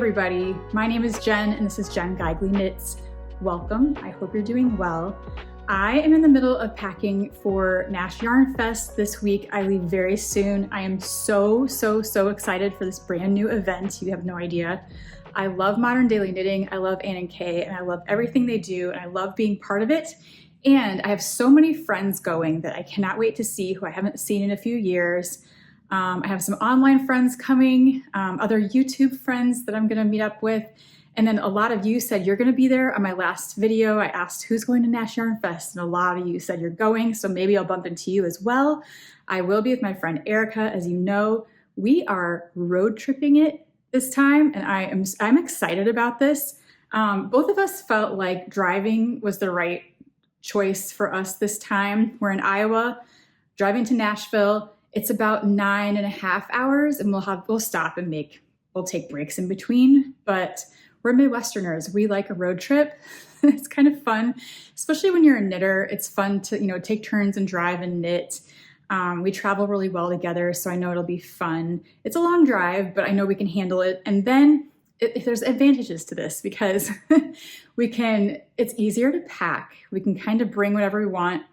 everybody, my name is Jen and this is Jen Geigley Knits. Welcome, I hope you're doing well. I am in the middle of packing for Nash Yarn Fest this week. I leave very soon. I am so excited for this brand new event. You have no idea. I love modern daily knitting, I love Ann and Kay, and I love everything they do, and I love being part of it. And I have so many friends going that I cannot wait to see who I haven't seen in a few years. I have some online friends coming, other YouTube friends that I'm gonna meet up with. And then a lot of you said you're gonna be there. On my last video, I asked who's going to Nash Yarn Fest, and a lot of you said you're going, so maybe I'll bump into you as well. I will be with my friend Erica. As you know, we are road tripping it this time, and I'm excited about this. Both of us felt like driving was the right choice for us this time. We're in Iowa, driving to Nashville. It's about 9.5 hours, and we'll stop and we'll take breaks in between, but we're Midwesterners. We like a road trip. It's kind of fun, especially when you're a knitter. It's fun to, take turns and drive and knit. We travel really well together, so I know it'll be fun. It's a long drive, but I know we can handle it. And then there's advantages to this because it's easier to pack. We can kind of bring whatever we want,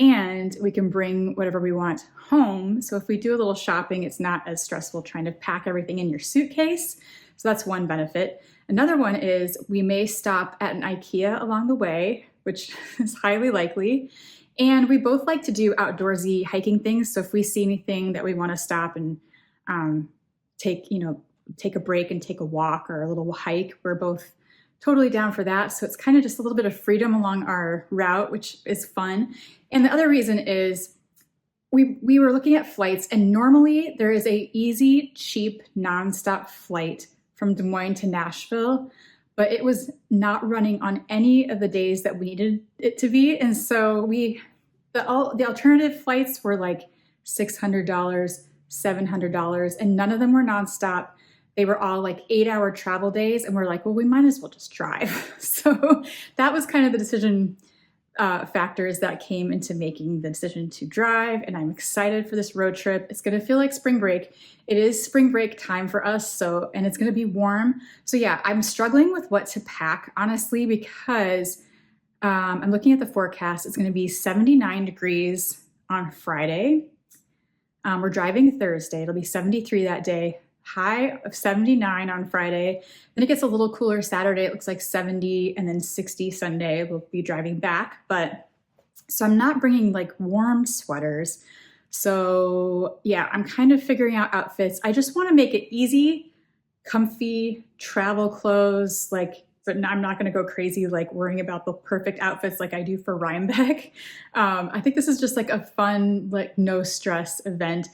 and we can bring whatever we want home. So if we do a little shopping, it's not as stressful trying to pack everything in your suitcase. So that's one benefit. Another one is we may stop at an IKEA along the way, which is highly likely. And we both like to do outdoorsy hiking things. So if we see anything that we want to stop and take a break and take a walk or a little hike, we're both totally down for that. So it's kind of just a little bit of freedom along our route, which is fun. And the other reason is we were looking at flights, and normally there is a easy, cheap, nonstop flight from Des Moines to Nashville, but it was not running on any of the days that we needed it to be. And so the alternative flights were like $600, $700, and none of them were nonstop. They were all like 8-hour travel days, and we're like, well, we might as well just drive. So that was kind of the decision factors that came into making the decision to drive, and I'm excited for this road trip. It's gonna feel like spring break. It is spring break time for us, and it's gonna be warm. So yeah, I'm struggling with what to pack, honestly, because I'm looking at the forecast. It's gonna be 79 degrees on Friday. We're driving Thursday. It'll be 73 that day. High of 79 on Friday. Then it gets a little cooler Saturday. It looks like 70 and then 60 Sunday. We'll be driving back. So I'm not bringing like warm sweaters. So yeah, I'm kind of figuring out outfits. I just want to make it easy, comfy travel clothes, but I'm not going to go crazy like worrying about the perfect outfits like I do for Rhinebeck. I think this is just like a fun, no stress event.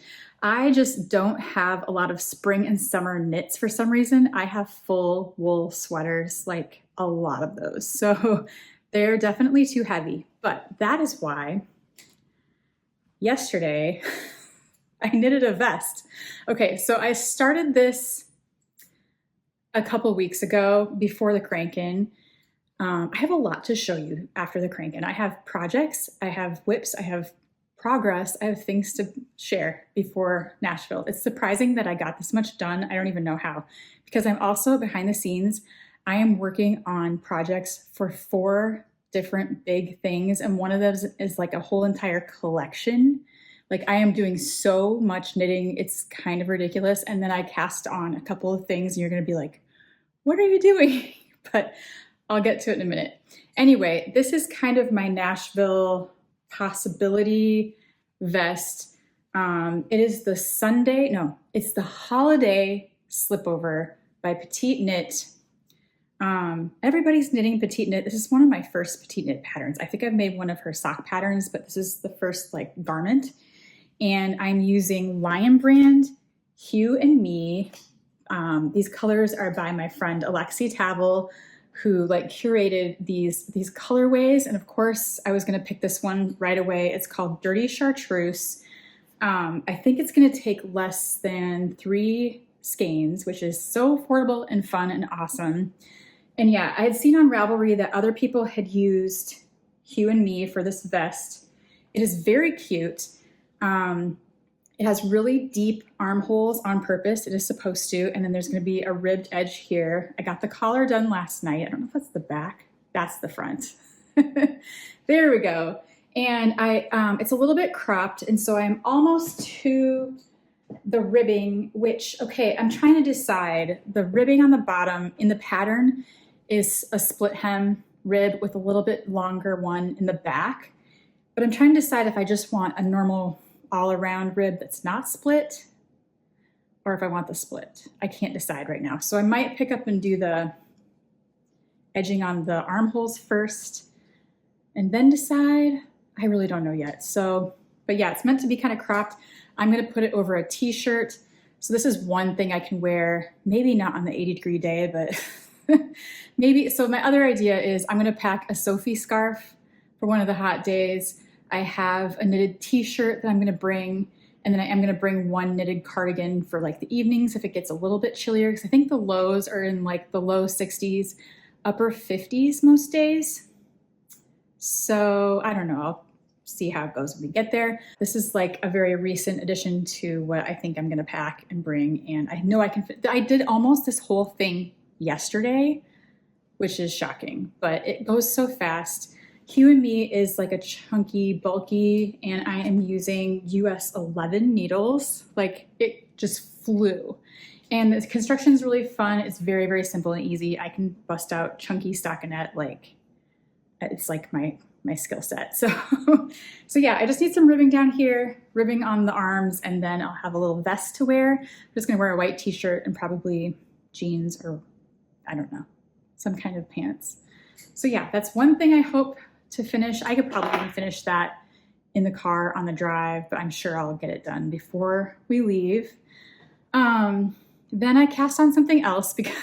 I just don't have a lot of spring and summer knits for some reason. I have full wool sweaters, like a lot of those. So they're definitely too heavy, but that is why yesterday I knitted a vest. Okay, so I started this a couple weeks ago before the crank-in. I have a lot to show you after the crank-in. I have projects, I have whips, I have progress, I have things to share before Nashville. It's surprising that I got this much done. I don't even know how, because I'm also behind the scenes. I am working on projects for 4 different big things, and one of those is like a whole entire collection. Like I am doing so much knitting, it's kind of ridiculous. And then I cast on a couple of things and you're gonna be like, what are you doing? But I'll get to it in a minute. Anyway, this is kind of my Nashville possibility vest. It is it's the holiday slipover by Petite Knit. Everybody's knitting Petite Knit. This is one of my first Petite Knit patterns. I think I've made one of her sock patterns, but this is the first garment. And I'm using Lion Brand, Hue and Me. These colors are by my friend Alexi Tavel, who curated these colorways. And of course I was gonna pick this one right away. It's called Dirty Chartreuse. I think it's gonna take less than 3 skeins, which is so affordable and fun and awesome. And yeah, I had seen on Ravelry that other people had used Hue and Me for this vest. It is very cute. It has really deep armholes on purpose. It is supposed to. And then there's going to be a ribbed edge here. I got the collar done last night. I don't know if that's the back. That's the front. There we go. And it's a little bit cropped. And so I'm almost to the ribbing, which, okay, I'm trying to decide. The ribbing on the bottom in the pattern is a split hem rib with a little bit longer one in the back. But I'm trying to decide if I just want a normal all-around rib that's not split or if I want the split. I can't decide right now. So I might pick up and do the edging on the armholes first and then decide. I really don't know yet. So, but yeah, it's meant to be kind of cropped. I'm going to put it over a t-shirt. So this is one thing I can wear, maybe not on the 80-degree day, but maybe. So my other idea is I'm going to pack a Sophie scarf for one of the hot days. I have a knitted t-shirt that I'm going to bring, and then I am going to bring one knitted cardigan for like the evenings if it gets a little bit chillier, because I think the lows are in like the low 60s, upper 50s most days. So I don't know, I'll see how it goes when we get there. This is like a very recent addition to what I think I'm going to pack and bring, and I know I can fit. I did almost this whole thing yesterday, which is shocking, but it goes so fast. Hue and Me is like a chunky, bulky, and I am using US 11 needles. Like it just flew. And the construction is really fun. It's very, very simple and easy. I can bust out chunky stockinette, like it's like my skill set. So yeah, I just need some ribbing down here, ribbing on the arms, and then I'll have a little vest to wear. I'm just gonna wear a white t-shirt and probably jeans or I don't know, some kind of pants. So yeah, that's one thing I hope to finish. I could probably even finish that in the car on the drive, but I'm sure I'll get it done before we leave. Then I cast on something else because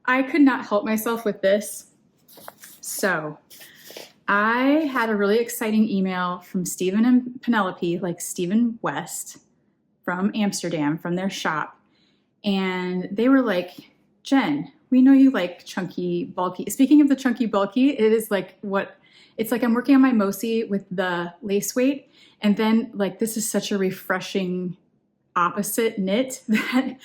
I could not help myself with this. So I had a really exciting email from Stephen and Penelope, like Stephen West from Amsterdam, from their shop. And they were like, Jen, we know you like chunky, bulky. Speaking of the chunky, bulky, it is like it's like I'm working on my Mosi with the lace weight. And then like, this is such a refreshing opposite knit that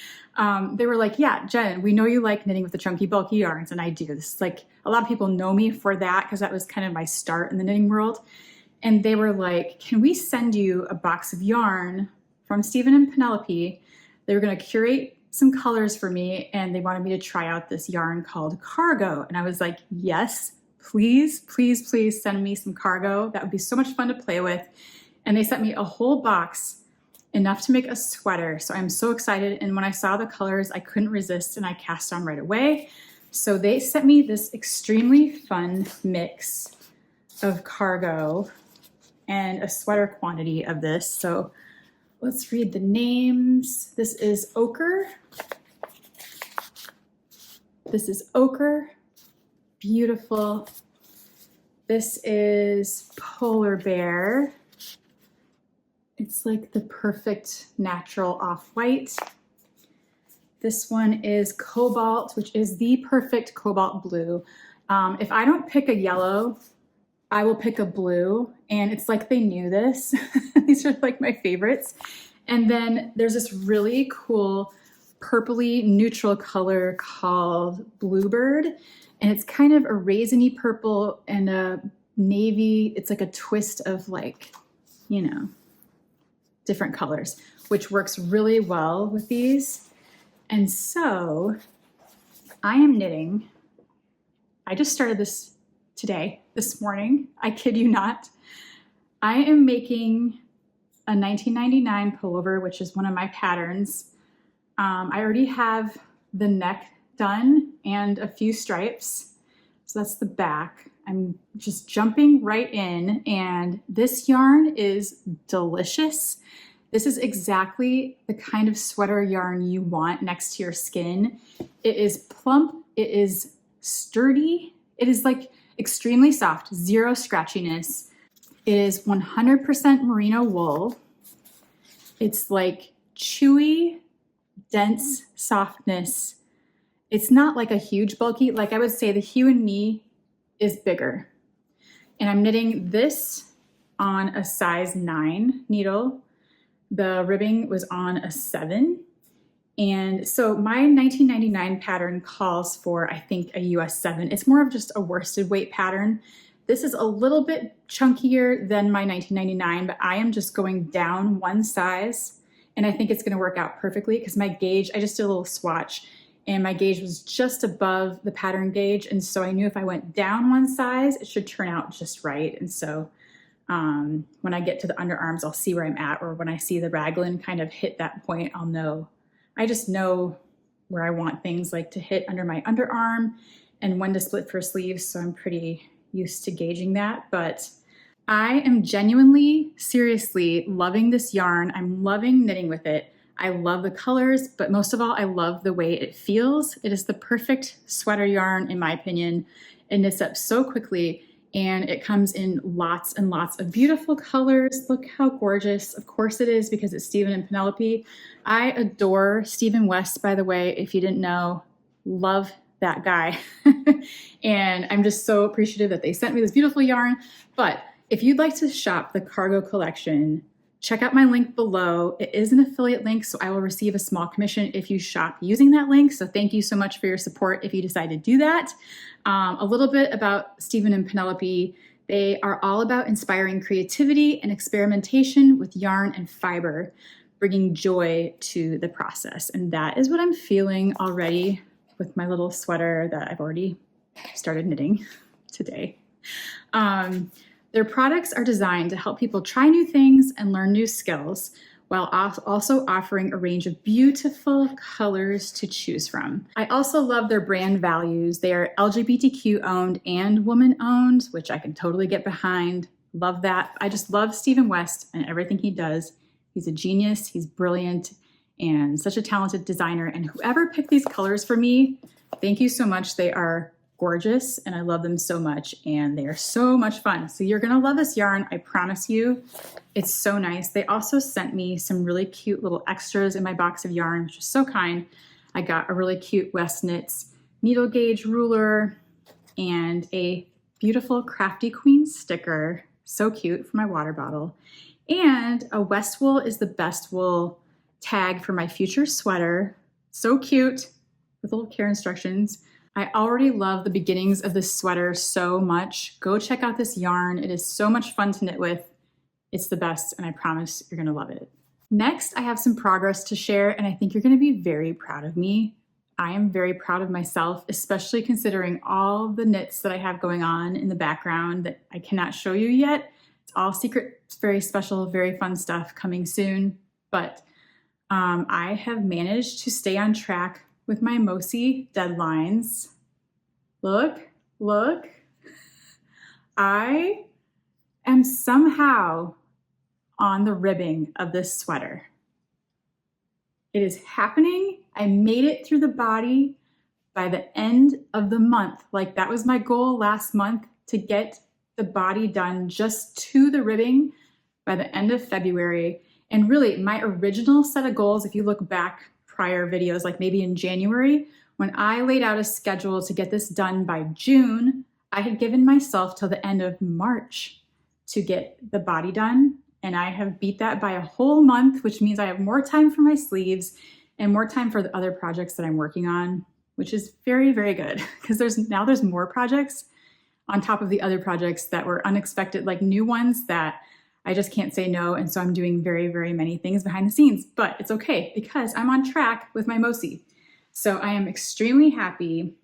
they were like, yeah, Jen, we know you like knitting with the chunky, bulky yarns. And I do. This is like, a lot of people know me for that because that was kind of my start in the knitting world. And they were like, can we send you a box of yarn from Stephen and Penelope? They were going to curate some colors for me, and they wanted me to try out this yarn called Cargo. And I was like, yes, please, please, please send me some Cargo. That would be so much fun to play with. And they sent me a whole box, enough to make a sweater. So I'm so excited. And when I saw the colors, I couldn't resist and I cast on right away. So they sent me this extremely fun mix of Cargo and a sweater quantity of this. So let's read the names. This is Ochre. This is Ochre. Beautiful. This is Polar Bear. It's like the perfect natural off-white. This one is Cobalt, which is the perfect cobalt blue. If I don't pick a yellow, I will pick a blue, and it's like they knew this. These are like my favorites. And then there's this really cool purpley neutral color called Bluebird, and it's kind of a raisiny purple and a navy. It's like a twist of like, you know, different colors, which works really well with these. And so I am knitting. I just started this today, this morning. I kid you not. I am making a 1999 pullover, which is one of my patterns. I already have the neck done and a few stripes. So that's the back. I'm just jumping right in, and this yarn is delicious. This is exactly the kind of sweater yarn you want next to your skin. It is plump, it is sturdy, it is like extremely soft, zero scratchiness. It is 100% merino wool. It's like chewy, dense softness. It's not like a huge bulky, like I would say the Hue and Me is bigger. And I'm knitting this on a size 9 needle. The ribbing was on a 7. And so my 1999 pattern calls for, I think, a US 7. It's more of just a worsted weight pattern. This is a little bit chunkier than my 1999, but I am just going down one size. And I think it's gonna work out perfectly because my gauge, I just did a little swatch and my gauge was just above the pattern gauge. And so I knew if I went down one size, it should turn out just right. And so when I get to the underarms, I'll see where I'm at, or when I see the raglan kind of hit that point, I'll know. I just know where I want things like to hit under my underarm and when to split for sleeves. So I'm pretty used to gauging that, but I am genuinely, seriously loving this yarn. I'm loving knitting with it. I love the colors, but most of all, I love the way it feels. It is the perfect sweater yarn, in my opinion. It knits up so quickly, and it comes in lots and lots of beautiful colors. Look how gorgeous. Of course it is, because it's Stephen and Penelope. I adore Stephen West, by the way, if you didn't know. Love that guy. And I'm just so appreciative that they sent me this beautiful yarn. But if you'd like to shop the Cargo collection, check out my link below. It is an affiliate link, so I will receive a small commission if you shop using that link. So thank you so much for your support if you decide to do that. A little bit about Stephen and Penelope. They are all about inspiring creativity and experimentation with yarn and fiber, bringing joy to the process. And that is what I'm feeling already with my little sweater that I've already started knitting today. Their products are designed to help people try new things and learn new skills, while also offering a range of beautiful colors to choose from. I also love their brand values. They are LGBTQ owned and woman owned, which I can totally get behind. Love that. I just love Stephen West and everything he does. He's a genius, he's brilliant, and such a talented designer. And whoever picked these colors for me, thank you so much. They are gorgeous and I love them so much, and they are so much fun. So you're gonna love this yarn, I promise you. It's so nice. They also sent me some really cute little extras in my box of yarn, which is so kind. I got a really cute West Knits needle gauge ruler and a beautiful Crafty Queen sticker, so cute, for my water bottle. And a West Wool is the best wool tag for my future sweater. So cute, with little care instructions. I already love the beginnings of this sweater so much. Go check out this yarn. It is so much fun to knit with. It's the best, and I promise you're gonna love it. Next, I have some progress to share, and I think you're gonna be very proud of me. I am very proud of myself, especially considering all the knits that I have going on in the background that I cannot show you yet. It's all secret. It's very special, very fun stuff coming soon. But I have managed to stay on track with my Mosi deadlines. Look, look. I am somehow on the ribbing of this sweater. It is happening. I made it through the body by the end of the month. Like, that was my goal last month, to get the body done just to the ribbing by the end of February. And really, my original set of goals, if you look back prior videos, like maybe in January, when I laid out a schedule to get this done by June, I had given myself till the end of March to get the body done. And I have beat that by a whole month, which means I have more time for my sleeves and more time for the other projects that I'm working on, which is very, very good, because there's more projects on top of the other projects that were unexpected, like new ones that I just can't say no. And so I'm doing very, very many things behind the scenes, but it's okay because I'm on track with my Mosi. So I am extremely happy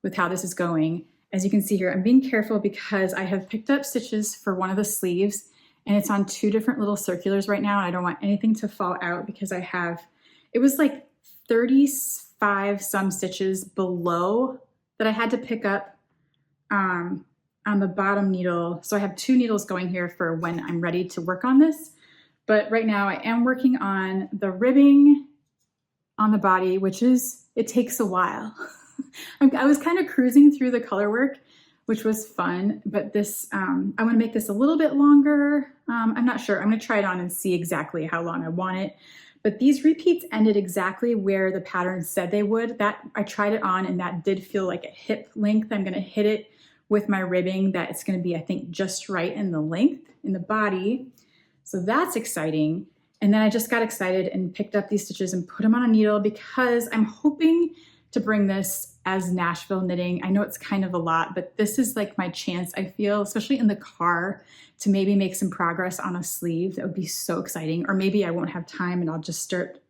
with how this is going. As you can see here, I'm being careful because I have picked up stitches for one of the sleeves, and it's on 2 different little circulars right now. And I don't want anything to fall out because it was like 35 some stitches below that I had to pick up on the bottom needle. So I have 2 needles going here for when I'm ready to work on this. But right now I am working on the ribbing on the body, it takes a while. I was kind of cruising through the color work, which was fun, but this, I want to make this a little bit longer. I'm not sure. I'm going to try it on and see exactly how long I want it. But these repeats ended exactly where the pattern said they would. That I tried it on, and that did feel like a hip length. I'm going to hit it with my ribbing that it's going to be, I think, just right in the length in the body. So that's exciting. And then I just got excited and picked up these stitches and put them on a needle because I'm hoping to bring this as Nashville knitting. I know it's kind of a lot, but this is like my chance, I feel, especially in the car, to maybe make some progress on a sleeve. That would be so exciting. Or maybe I won't have time and I'll just start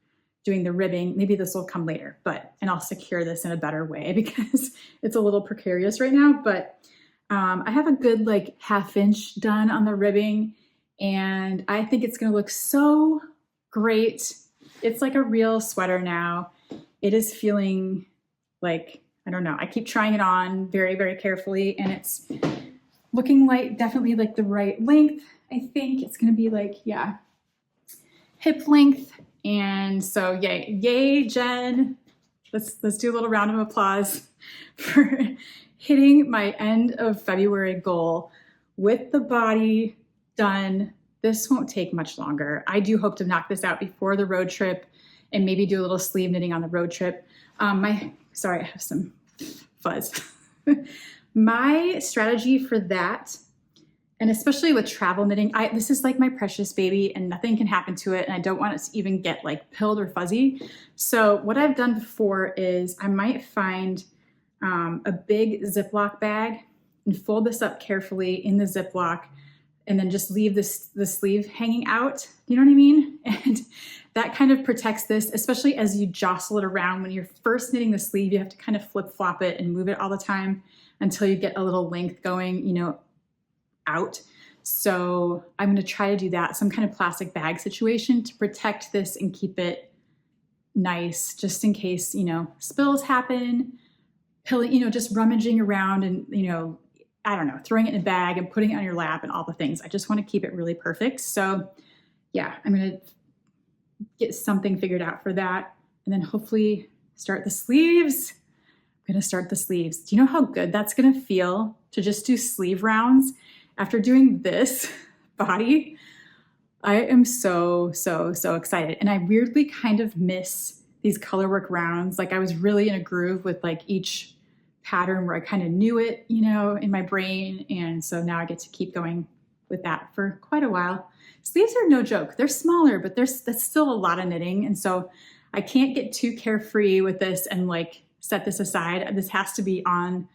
doing the ribbing. Maybe this will come later, and I'll secure this in a better way because it's a little precarious right now. But I have a good like 1/2 inch done on the ribbing, and I think it's gonna look so great. It's like a real sweater now. It is feeling like, I don't know, I keep trying it on very, very carefully, and it's looking like definitely like the right length. I think it's gonna be like, yeah, hip length. And so yay, Jen. Let's do a little round of applause for hitting my end of February goal with the body done. This won't take much longer. I do hope to knock this out before the road trip and maybe do a little sleeve knitting on the road trip. Sorry, I have some fuzz. My strategy for that, and especially with travel knitting, this is like my precious baby and nothing can happen to it. And I don't want it to even get like pilled or fuzzy. So what I've done before is I might find a big Ziploc bag and fold this up carefully in the Ziploc and then just leave the sleeve hanging out. You know what I mean? And that kind of protects this, especially as you jostle it around. When you're first knitting the sleeve, you have to kind of flip flop it and move it all the time until you get a little length going, you know, out. So I'm going to try to do that, some kind of plastic bag situation to protect this and keep it nice, just in case, you know, spills happen, just rummaging around and, you know, I don't know, throwing it in a bag and putting it on your lap and all the things. I just want to keep it really perfect. So yeah, I'm going to get something figured out for that. And then hopefully start the sleeves. I'm going to start the sleeves. Do you know how good that's going to feel to just do sleeve rounds after doing this body? I am so excited. And I weirdly kind of miss these colorwork rounds. Like I was really in a groove with like each pattern where I kind of knew it, you know, in my brain. And so now I get to keep going with that for quite a while. Sleeves are no joke. They're smaller, but that's still a lot of knitting. And so I can't get too carefree with this and like set this aside. This has to be on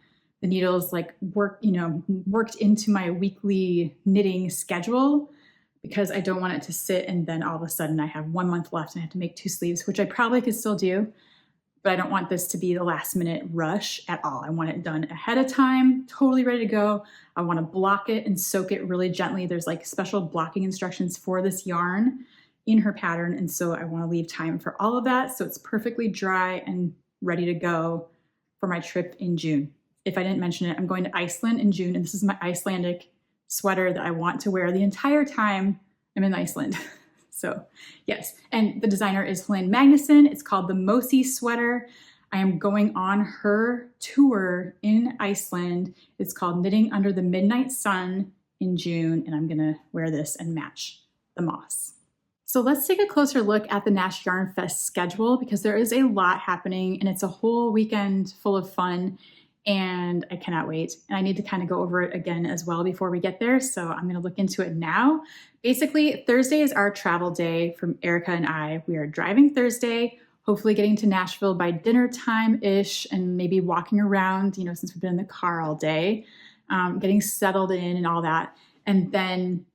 the needles, like worked into my weekly knitting schedule, because I don't want it to sit and then all of a sudden I have 1 month left and I have to make 2 sleeves, which I probably could still do. But I don't want this to be the last minute rush at all. I want it done ahead of time, totally ready to go. I want to block it and soak it really gently. There's like special blocking instructions for this yarn in her pattern. And so I want to leave time for all of that. So it's perfectly dry and ready to go for my trip in June. If I didn't mention it, I'm going to Iceland in June. And this is my Icelandic sweater that I want to wear the entire time I'm in Iceland. So yes, and the designer is Hélène Magnússon. It's called the Mosi sweater. I am going on her tour in Iceland. It's called Knitting Under the Midnight Sun in June, and I'm gonna wear this and match the moss. So let's take a closer look at the Nash Yarn Fest schedule, because there is a lot happening and it's a whole weekend full of fun. And I cannot wait. And I need to kind of go over it again as well before we get there. So I'm going to look into it now. Basically, Thursday is our travel day from Erica and I. We are driving Thursday, hopefully getting to Nashville by dinner time-ish and maybe walking around, you know, since we've been in the car all day, getting settled in and all that. And then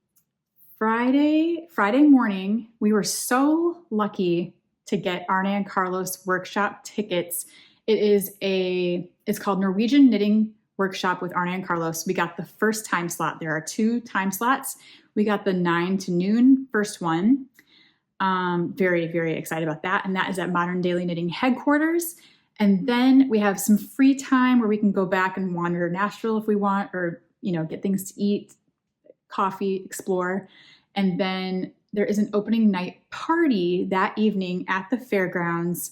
Friday morning, we were so lucky to get Arne and Carlos workshop tickets. It's called Norwegian Knitting Workshop with Arne and Carlos. We got the first time slot. There are 2 time slots. We got the 9 to noon first one. Very, very excited about that. And that is at Modern Daily Knitting headquarters. And then we have some free time where we can go back and wander Nashville if we want, or, you know, get things to eat, coffee, explore. And then there is an opening night party that evening at the fairgrounds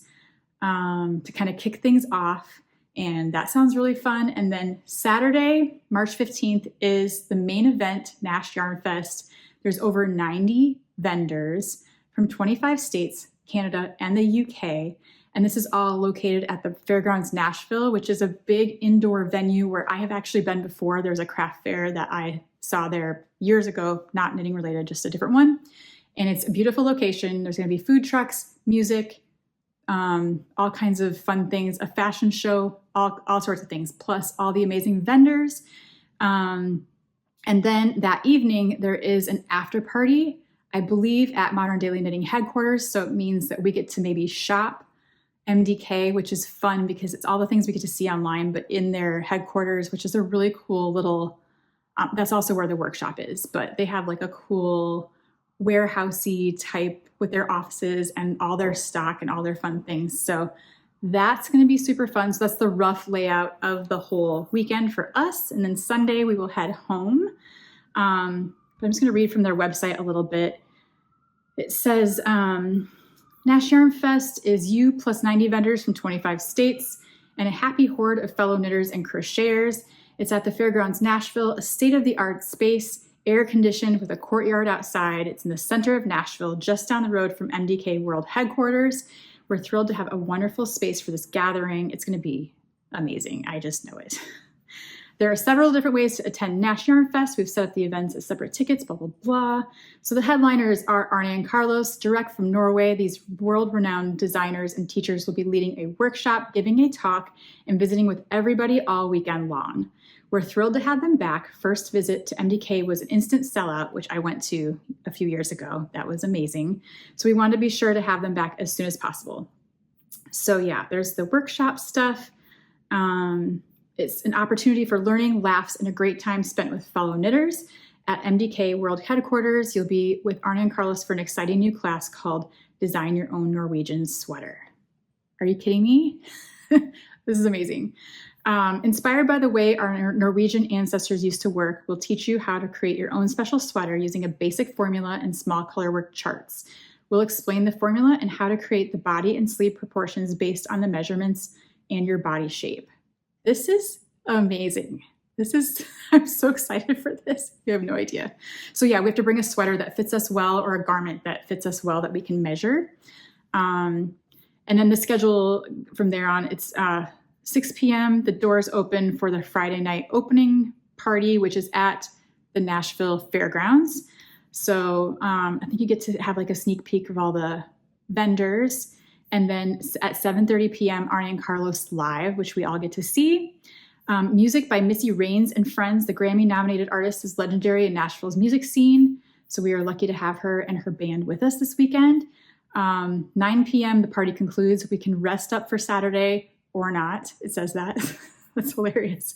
to kind of kick things off. And that sounds really fun. And then Saturday, March 15th is the main event, Nash Yarn Fest. There's over 90 vendors from 25 states, Canada, and the UK. And this is all located at the Fairgrounds Nashville, which is a big indoor venue where I have actually been before. There's a craft fair that I saw there years ago, not knitting related, just a different one. And it's a beautiful location. There's going to be food trucks, music, all kinds of fun things, a fashion show, all sorts of things, plus all the amazing vendors. And then that evening, there is an after party, I believe, at Modern Daily Knitting headquarters. So it means that we get to maybe shop MDK, which is fun because it's all the things we get to see online, but in their headquarters, which is a really cool little, that's also where the workshop is, but they have like a cool warehousey type with their offices and all their stock and all their fun things. So that's going to be super fun. So that's the rough layout of the whole weekend for us. And then Sunday we will head home. But I'm just going to read from their website a little bit. It says, Nash Yarn Fest is you plus 90 vendors from 25 states and a happy horde of fellow knitters and crocheters. It's at the Fairgrounds Nashville, a state-of-the-art space, air-conditioned with a courtyard outside. It's in the center of Nashville, just down the road from MDK World Headquarters. We're thrilled to have a wonderful space for this gathering. It's going to be amazing. I just know it. There are several different ways to attend Nash Yarn Fest. We've set up the events as separate tickets, blah, blah, blah. So the headliners are Arne and Carlos, direct from Norway. These world-renowned designers and teachers will be leading a workshop, giving a talk, and visiting with everybody all weekend long. We're thrilled to have them back. First visit to MDK was an instant sellout, which I went to a few years ago. That was amazing. So we wanted to be sure to have them back as soon as possible. So yeah, there's the workshop stuff. It's an opportunity for learning, laughs, and a great time spent with fellow knitters. At MDK World Headquarters, you'll be with Arne and Carlos for an exciting new class called Design Your Own Norwegian Sweater. Are you kidding me? This is amazing. Inspired by the way our Norwegian ancestors used to work, we'll teach you how to create your own special sweater using a basic formula and small colorwork charts. We'll explain the formula and how to create the body and sleeve proportions based on the measurements and your body shape. This is amazing. I'm so excited for this. You have no idea. So yeah, we have to bring a sweater that fits us well or a garment that fits us well that we can measure. And then the schedule from there on, it's 6 p.m. The doors open for the Friday night opening party, which is at the Nashville Fairgrounds. So I think you get to have like a sneak peek of all the vendors. And then at 7:30 p.m., Arne and Carlos live, which we all get to see. Music by Missy Raines and Friends. The Grammy-nominated artist is legendary in Nashville's music scene. So we are lucky to have her and her band with us this weekend. 9 p.m., the party concludes. We can rest up for Saturday or not. It says that. That's hilarious.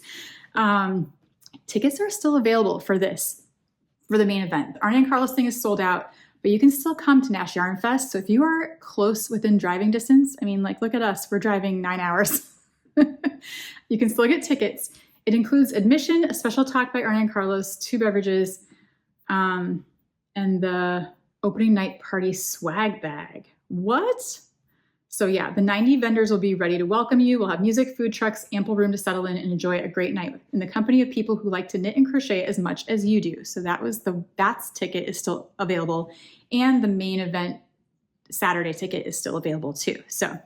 Tickets are still available for this, for the main event. The Arne and Carlos thing is sold out, but you can still come to Nash Yarn Fest. So if you are close within driving distance, I mean, like, look at us. We're driving 9 hours. You can still get tickets. It includes admission, a special talk by Arne and Carlos, 2 beverages, and the opening night party swag bag. What? So yeah, the 90 vendors will be ready to welcome you. We'll have music, food trucks, ample room to settle in and enjoy a great night in the company of people who like to knit and crochet as much as you do. So that's ticket is still available. And the main event Saturday ticket is still available too. So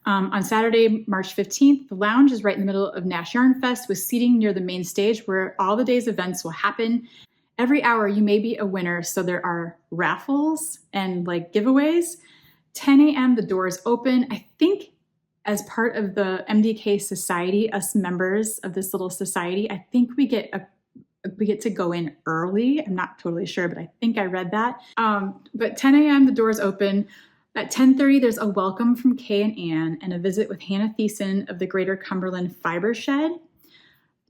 on Saturday, March 15th, the lounge is right in the middle of Nash Yarn Fest with seating near the main stage where all the day's events will happen. Every hour you may be a winner. So there are raffles and like giveaways. 10 a.m. the doors open. I think as part of the MDK society, us members of this little society, I think we get to go in early. I'm not totally sure, but I think I read that. But 10 a.m. the doors open. At 10:30 there's a welcome from Kay and Ann and a visit with Hannah Thiessen of the Greater Cumberland Fiber Shed.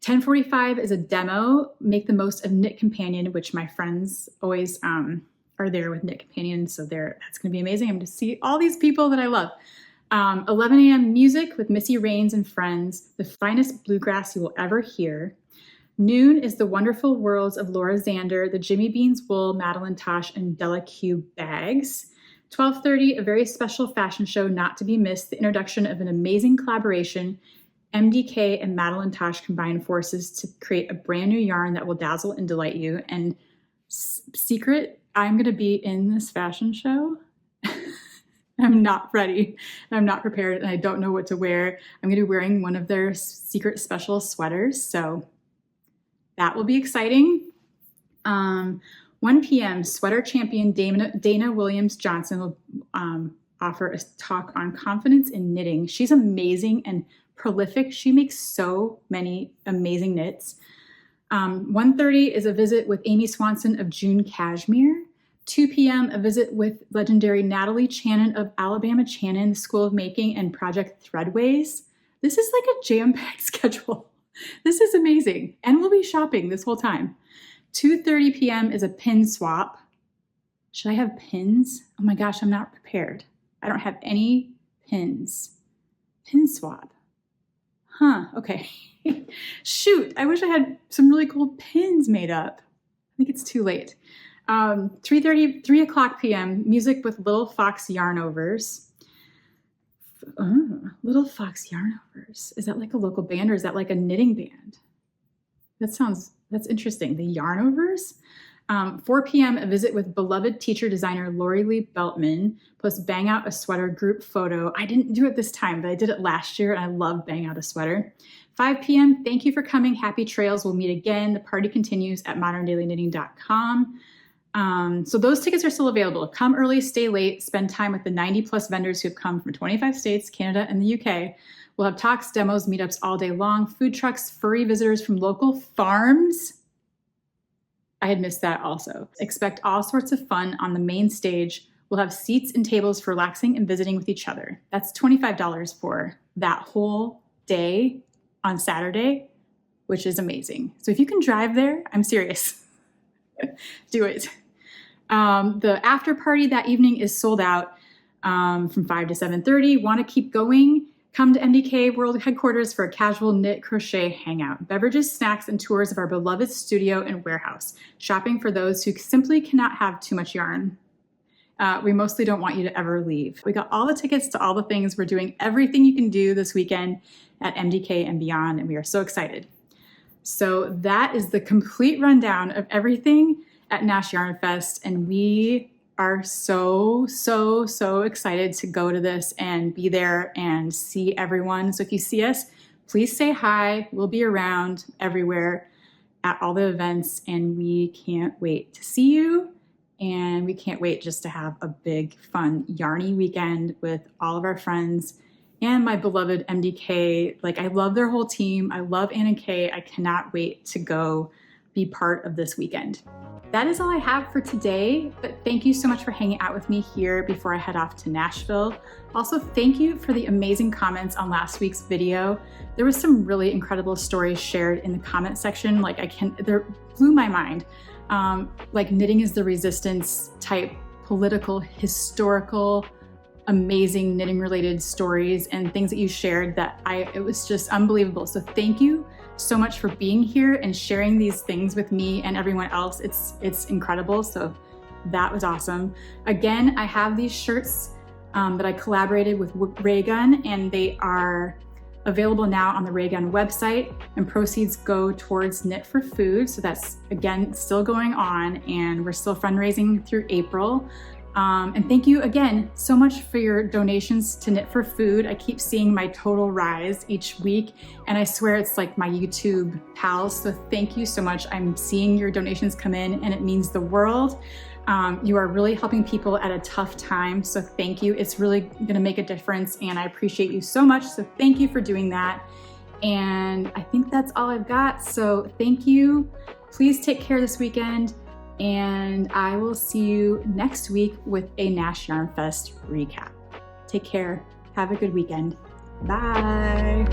10:45 is a demo, Make the Most of Knit Companion, which my friends always are there with Knit Companion, so that's going to be amazing. I'm going to see all these people that I love. 11 a.m. music with Missy Raines and Friends, the finest bluegrass you will ever hear. Noon is the wonderful worlds of Laura Zander, the Jimmy Beans Wool, Madeline Tosh, and Della Q bags. 12:30, a very special fashion show not to be missed, the introduction of an amazing collaboration. MDK and Madeline Tosh combine forces to create a brand new yarn that will dazzle and delight you. And secret, I'm going to be in this fashion show. I'm not ready. I'm not prepared and I don't know what to wear. I'm going to be wearing one of their secret special sweaters. So that will be exciting. 1 1 p.m., sweater champion Dana Williams-Johnson will offer a talk on confidence in knitting. She's amazing and prolific. She makes so many amazing knits. 1:30 is a visit with Amy Swanson of June Cashmere. 2 p.m., a visit with legendary Natalie Channon of Alabama Channon School of Making and Project Threadways. This is like a jam-packed schedule. This is amazing. And we'll be shopping this whole time. 2:30 p.m. is a pin swap. Should I have pins? Oh my gosh, I'm not prepared. I don't have any pins. Pin swap. Huh, okay. Shoot, I wish I had some really cool pins made up. I think it's too late. 3 o'clock p.m., music with Little Fox Yarnovers. Little Fox Yarnovers. Is that like a local band or is that like a knitting band? That's interesting. The Yarnovers. 4 p.m., a visit with beloved teacher designer Lori Lee Beltman, plus bang out a sweater group photo. I didn't do it this time, but I did it last year and I love bang out a sweater. 5 p.m., thank you for coming. Happy trails. We'll meet again. The party continues at moderndailyKnitting.com. So those tickets are still available. Come early, stay late, spend time with the 90 plus vendors who have come from 25 states, Canada, and the UK. We'll have talks, demos, meetups all day long, food trucks, furry visitors from local farms. I had missed that also. Expect all sorts of fun on the main stage. We'll have seats and tables for relaxing and visiting with each other. That's $25 for that whole day on Saturday, which is amazing. So if you can drive there, I'm serious. Do it. The after party that evening is sold out from 5 to 7:30. Want to keep going? Come to MDK World Headquarters for a casual knit crochet hangout. Beverages, snacks, and tours of our beloved studio and warehouse. Shopping for those who simply cannot have too much yarn. We mostly don't want you to ever leave. We got all the tickets to all the things. We're doing everything you can do this weekend at MDK and beyond, and we are so excited. So that is the complete rundown of everything at Nash Yarn Fest, and we are so excited to go to this and be there and see everyone. So if you see us, please say hi. We'll be around everywhere at all the events, and we can't wait to see you. And we can't wait just to have a big, fun, yarny weekend with all of our friends and my beloved MDK. Like, I love their whole team. I love Anna Kay. I cannot wait to go be part of this weekend. That is all I have for today, but thank you so much for hanging out with me here before I head off to Nashville. Also, thank you for the amazing comments on last week's video. There was some really incredible stories shared in the comment section. Like, they blew my mind. Like knitting is the resistance type, political, historical, amazing knitting related stories and things that you shared it was just unbelievable. So thank you so much for being here and sharing these things with me and everyone else. It's incredible. So that was awesome. Again, I have these shirts that I collaborated with RAYGUN, and they are available now on the RAYGUN website, and proceeds go towards Knit for Food. So that's, again, still going on, and we're still fundraising through April. And thank you again so much for your donations to Knit for Food. I keep seeing my total rise each week, and I swear it's like my YouTube pals. So thank you so much. I'm seeing your donations come in, and it means the world. You are really helping people at a tough time. So thank you. It's really going to make a difference, and I appreciate you so much. So thank you for doing that. And I think that's all I've got. So thank you. Please take care this weekend, and I will see you next week with a Nash Yarn Fest recap. Take care. Have a good weekend. Bye.